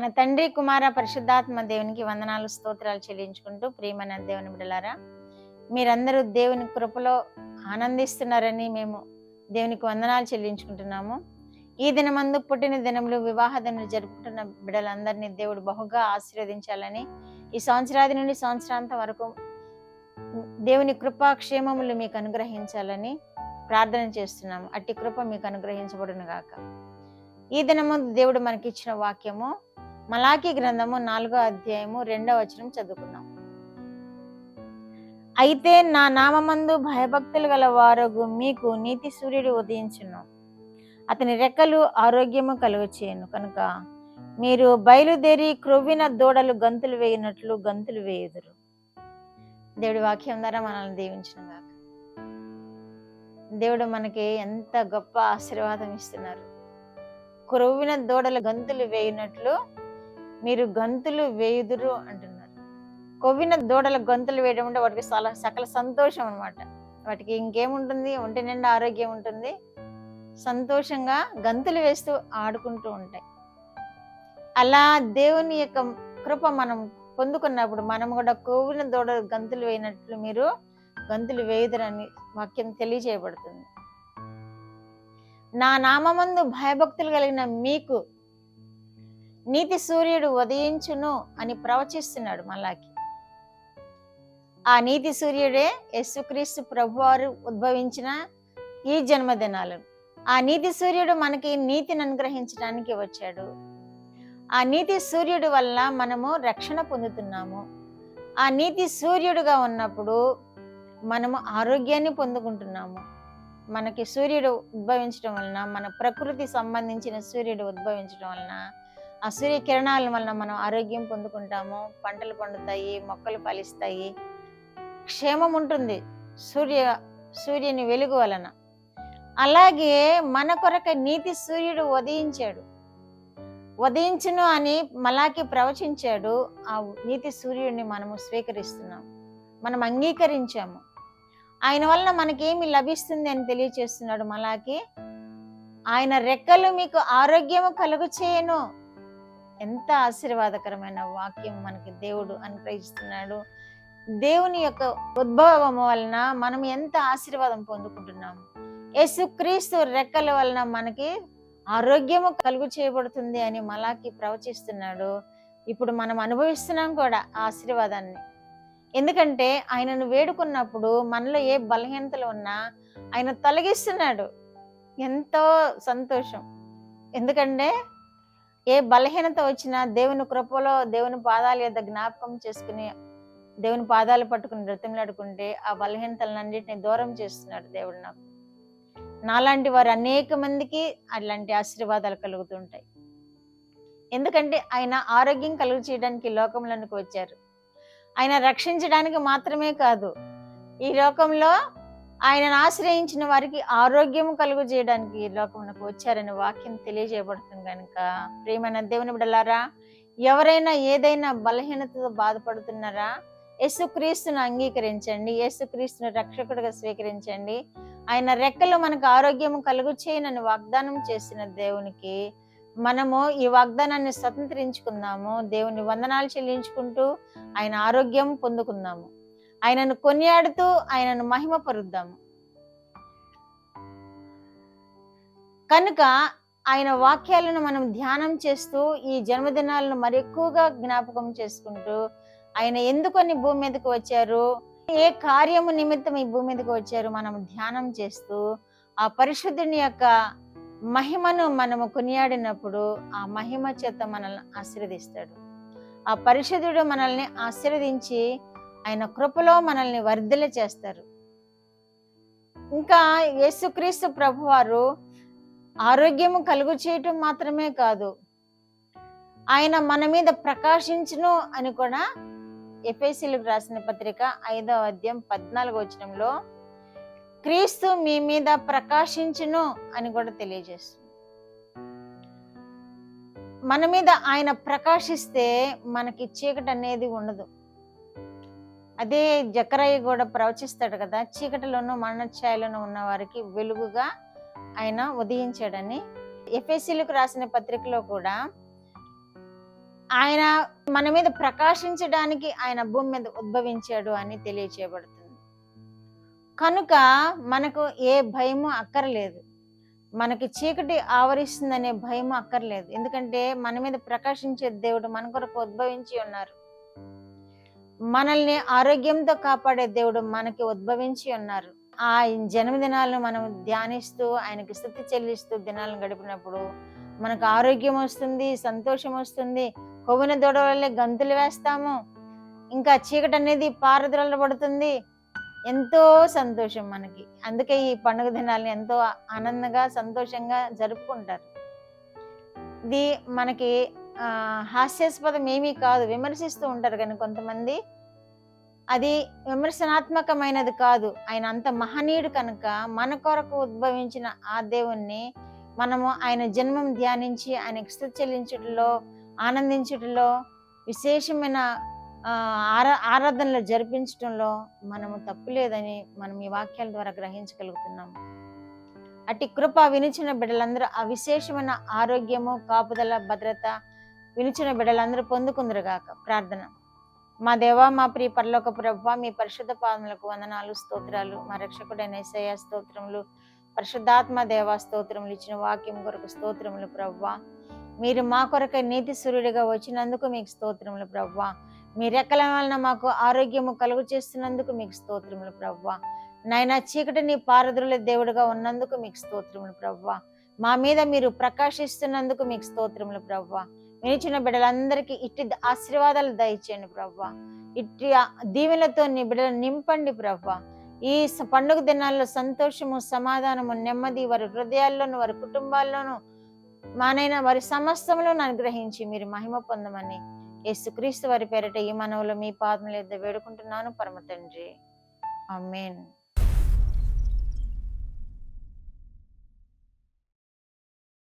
మన తండ్రి కుమార పరిశుద్ధాత్మ దేవునికి వందనాలు స్తోత్రాలు చెల్లించుకుంటూ ప్రియమైన దేవుని బిడ్డలారా, మీరందరూ దేవుని కృపలో ఆనందిస్తున్నారని మేము దేవునికి వందనాలు చెల్లించుకుంటున్నాము. ఈ దినమందు పుట్టిన దినములు వివాహ దినములు జరుపుకుంటున్న బిడ్డలందరినీ దేవుడు బహుగా ఆశీర్వదించాలని, ఈ సంవత్సరాది నుండి సంవత్సరాంతం వరకు దేవుని కృపా క్షేమములు మీకు అనుగ్రహించాలని ప్రార్థన చేస్తున్నాము. అట్టి కృప మీకు అనుగ్రహించబడును గాక. ఈ దినము దేవుడు మనకిచ్చిన వాక్యము మలాకీ గ్రంథము 4వ అధ్యాయము 2వ వచనం చదువుకున్నాం. అయితే నా నామమందు భయభక్తులు గల వారగు మీకు నీతి సూర్యుడు ఉదయించును, అతని రెక్కలు ఆరోగ్యము కలుగచేయును. కనుక మీరు బయలుదేరి క్రొవ్విన దూడలు గంతులు వేయినట్లు గంతులు వేయుదురు. దేవుడి వాక్యం ద్వారా మనల్ని దీవించును గాక. దేవుడు మనకి ఎంత గొప్ప ఆశీర్వాదం ఇస్తున్నారు. క్రొవ్విన దూడలు గంతులు వేయినట్లు మీరు గంతులు వేయుదురు అంటున్నారు. కొవ్విన దూడల గంతులు వేయడం అంటే వాటికి సకల సంతోషం అనమాట. వాటికి ఇంకేముంటుంది, ఒంటి నిండా ఆరోగ్యం ఉంటుంది, సంతోషంగా గంతులు వేస్తూ ఆడుకుంటూ ఉంటాయి. అలా దేవుని యొక్క కృప మనం పొందుకున్నప్పుడు మనం కూడా కొవ్విన దూడలు గంతులు వేయినట్లు మీరు గంతులు వేయుదురని వాక్యం తెలియజేయబడుతుంది. నా నామమందు భయభక్తులు కలిగిన మీకు నీతి సూర్యుడు ఉదయించును అని ప్రవచిస్తున్నాడు మలాకి. ఆ నీతి సూర్యుడే యేసుక్రీస్తు ప్రభువారు ఉద్భవించిన ఈ జన్మదినాలు. ఆ నీతి సూర్యుడు మనకి నీతిని అనుగ్రహించడానికి వచ్చాడు. ఆ నీతి సూర్యుడు వల్ల మనము రక్షణ పొందుతున్నాము. ఆ నీతి సూర్యుడుగా ఉన్నప్పుడు మనము ఆరోగ్యాన్ని పొందుకుంటున్నాము. మనకి సూర్యుడు ఉద్భవించడం వలన, మన ప్రకృతి సంబంధించిన సూర్యుడు ఉద్భవించడం వలన, ఆ సూర్య కిరణాల వలన మనం ఆరోగ్యం పొందుకుంటాము, పంటలు పండుతాయి, మొక్కలు ఫలిస్తాయి, క్షేమం ఉంటుంది సూర్యుని వెలుగు వలన. అలాగే మన కొరకు నీతి సూర్యుడు ఉదయించును అని మలాకి ప్రవచించాడు. ఆ నీతి సూర్యుడిని మనము స్వీకరిస్తున్నాము, మనం అంగీకరించాము. ఆయన వలన మనకేమి లభిస్తుంది అని తెలియచేస్తున్నాడు మలాకి. ఆయన రెక్కలు మీకు ఆరోగ్యము కలుగచేయను. ఎంత ఆశీర్వాదకరమైన వాక్యం మనకి దేవుడు అనుగ్రహిస్తున్నాడు. దేవుని యొక్క ఉద్భవం వలన మనం ఎంత ఆశీర్వాదం పొందుకుంటున్నాము. యేసుక్రీస్తు రెక్కల వలన మనకి ఆరోగ్యము కలుగు చేయబడుతుంది అని మలాకి ప్రవచిస్తున్నాడు. ఇప్పుడు మనం అనుభవిస్తున్నాం కూడా ఆ ఆశీర్వాదాన్ని. ఎందుకంటే ఆయనను వేడుకున్నప్పుడు మనలో ఏ బలహీనతలు ఉన్నా ఆయన తొలగిస్తున్నాడు. ఎంతో సంతోషం. ఎందుకంటే ఏ బలహీనత వచ్చినా దేవుని కృపలో దేవుని పాదాల యొద్ద జ్ఞాపకం చేసుకుని దేవుని పాదాలు పట్టుకుని బ్రతిమలాడుకుంటే ఆ బలహీనతలన్నింటినీ దూరం చేస్తున్నాడు దేవుడు. నాలాంటి వారు అనేక మందికి అలాంటి ఆశీర్వాదాలు కలుగుతుంటాయి. ఎందుకంటే ఆయన ఆరోగ్యం కలుగు చేయడానికి లోకంలోనికి వచ్చారు. ఆయన రక్షించడానికి మాత్రమే కాదు, ఈ లోకంలో ఆయనను ఆశ్రయించిన వారికి ఆరోగ్యం కలుగు చేయడానికి ఈ లోకంలోకి వచ్చారని వాక్యం తెలియజేయబడుతుంది. కనుక ప్రియమైన దేవుని బిడ్డలారా, ఎవరైనా ఏదైనా బలహీనతతో బాధపడుతున్నారా, యేసుక్రీస్తును అంగీకరించండి, యేసుక్రీస్తును రక్షకుడిగా స్వీకరించండి. ఆయన రెక్కలు మనకు ఆరోగ్యం కలుగు చేయనని వాగ్దానం చేసిన దేవునికి మనము ఈ వాగ్దానాన్ని స్వతంత్రించుకుందాము. దేవుని వందనాలు చెల్లించుకుంటూ ఆయన ఆరోగ్యం పొందుకుందాము. ఆయనను కొనియాడుతూ ఆయనను మహిమపరుద్దాము. కనుక ఆయన వాక్యాలను మనం ధ్యానం చేస్తూ ఈ జన్మదినాలను మరి ఎక్కువగా జ్ఞాపకం చేసుకుంటూ ఆయన ఎందుకని భూమి మీదకి వచ్చారు, ఏ కార్యము నిమిత్తం ఈ భూమి మీదకి వచ్చారు మనం ధ్యానం చేస్తూ ఆ పరిశుద్ధుని యొక్క మహిమను మనము కొనియాడినప్పుడు ఆ మహిమ చేత మనల్ని ఆశీర్వదిస్తాడు. ఆ పరిశుద్ధుడు మనల్ని ఆశీర్వదించి ఆయన కృపలో మనల్ని వర్ధిల్ల చేస్తారు. ఇంకా యేసుక్రీస్తు ప్రభువారు ఆరోగ్యము కలుగు చేయటం మాత్రమే కాదు, ఆయన మన మీద ప్రకాశించును అని కూడా ఎఫెసీయులకు రాసిన పత్రిక 5వ అధ్యాయం 14వ వచనంలో క్రీస్తు మీ మీద ప్రకాశించును అని కూడా తెలియజేస్తుంది. మన మీద ఆయన ప్రకాశిస్తే మనకి చీకటి అనేది ఉండదు. అదే జకరయ్య కూడా ప్రవచిస్తాడు కదా, చీకటిలోనూ మరణఛాయలోనూ ఉన్న వారికి వెలుగుగా ఆయన ఉదయించాడని. ఎఫెసీయులకు రాసిన పత్రికలో కూడా ఆయన మన మీద ప్రకాశించడానికి ఆయన భూమి మీద ఉద్భవించాడు అని తెలియచేయబడుతుంది. కనుక మనకు ఏ భయము అక్కర్లేదు. మనకి చీకటి ఆవరిస్తుందనే భయము అక్కర్లేదు. ఎందుకంటే మన మీద ప్రకాశించే దేవుడు మన కొరకు ఉద్భవించి ఉన్నారు. మనల్ని ఆరోగ్యంతో కాపాడే దేవుడు మనకి ఉద్భవించి ఉన్నారు. ఆ జన్మదినాలను మనం ధ్యానిస్తూ ఆయనకి స్తుతి చెల్లిస్తూ దినాలను గడిపినప్పుడు మనకు ఆరోగ్యం వస్తుంది, సంతోషం వస్తుంది. కొవ్విన దూడ వల్లే గంతులు వేస్తాము. ఇంకా చీకటి అనేది పారద్రోలబడుతుంది. ఎంతో సంతోషం మనకి. అందుకే ఈ పండుగ దినాలను ఎంతో ఆనందంగా సంతోషంగా జరుపుకుంటారు. ఇది మనకి హాస్యాస్పదం ఏమీ కాదు. విమర్శిస్తూ ఉంటారు కానీ కొంతమంది, అది విమర్శనాత్మకమైనది కాదు. ఆయన అంత మహనీయుడు కనుక మన కొరకు ఉద్భవించిన ఆ దేవుణ్ణి మనము ఆయన జన్మం ధ్యానించి ఆయనకు స్తుతి చెల్లించుటలో, ఆనందించుటలో, విశేషమైన ఆరాధనలు జరిపించడంలో మనము తప్పులేదని మనం ఈ వాక్యాల ద్వారా గ్రహించగలుగుతున్నాము. అట్టి కృప వినిచిన బిడ్డలందరూ ఆ విశేషమైన ఆరోగ్యము, కాపుదల, భద్రత వినిచిన బిడ్డలందరూ పొందుకుందరుగాక. ప్రార్థన. మా దేవా, మా ప్రియ పరలోక ప్రభువా, మీ పరిశుద్ధ పాదములకు వందనాలు, స్తోత్రాలు. మా రక్షకుడైన యేసయ్య స్తోత్రములు. పరిశుద్ధాత్మ దేవా స్తోత్రములు. ఇచ్చిన వాక్యం కొరకు స్తోత్రములు ప్రభువా. మీరు మా కొరకై నీతి సూర్యుడిగా వచ్చినందుకు మీకు స్తోత్రములు ప్రభువా. మీ రెక్కల వలన మాకు ఆరోగ్యము కలుగు చేస్తున్నందుకు మీకు స్తోత్రములు ప్రభువా. నాయనా, చీకటిని పారద్రోలే దేవుడిగా ఉన్నందుకు మీకు స్తోత్రములు ప్రభువా. మా మీద మీరు ప్రకాశిస్తున్నందుకు మీకు స్తోత్రములు ప్రభువా. వినిచిన బిడ్డలందరికీ ఇట్టి ఆశీర్వాదాలు దయచేయండి ప్రభువా. ఇట్టి దీవెనలతో నీ బిడ్డలు నింపండి ప్రభువా. ఈ పండుగ దినాల్లో సంతోషము, సమాధానము, నెమ్మది వారి హృదయాల్లోను, వారి కుటుంబాల్లోనూ, మానైనా వారి సమస్తములను అనుగ్రహించి మీరు మహిమ పొందమని యేసుక్రీస్తు వారి పేరిట ఈ మనవులు మీ పాదముల యొద్ద వేడుకుంటున్నాను పరమ తండ్రి. ఆమేన్.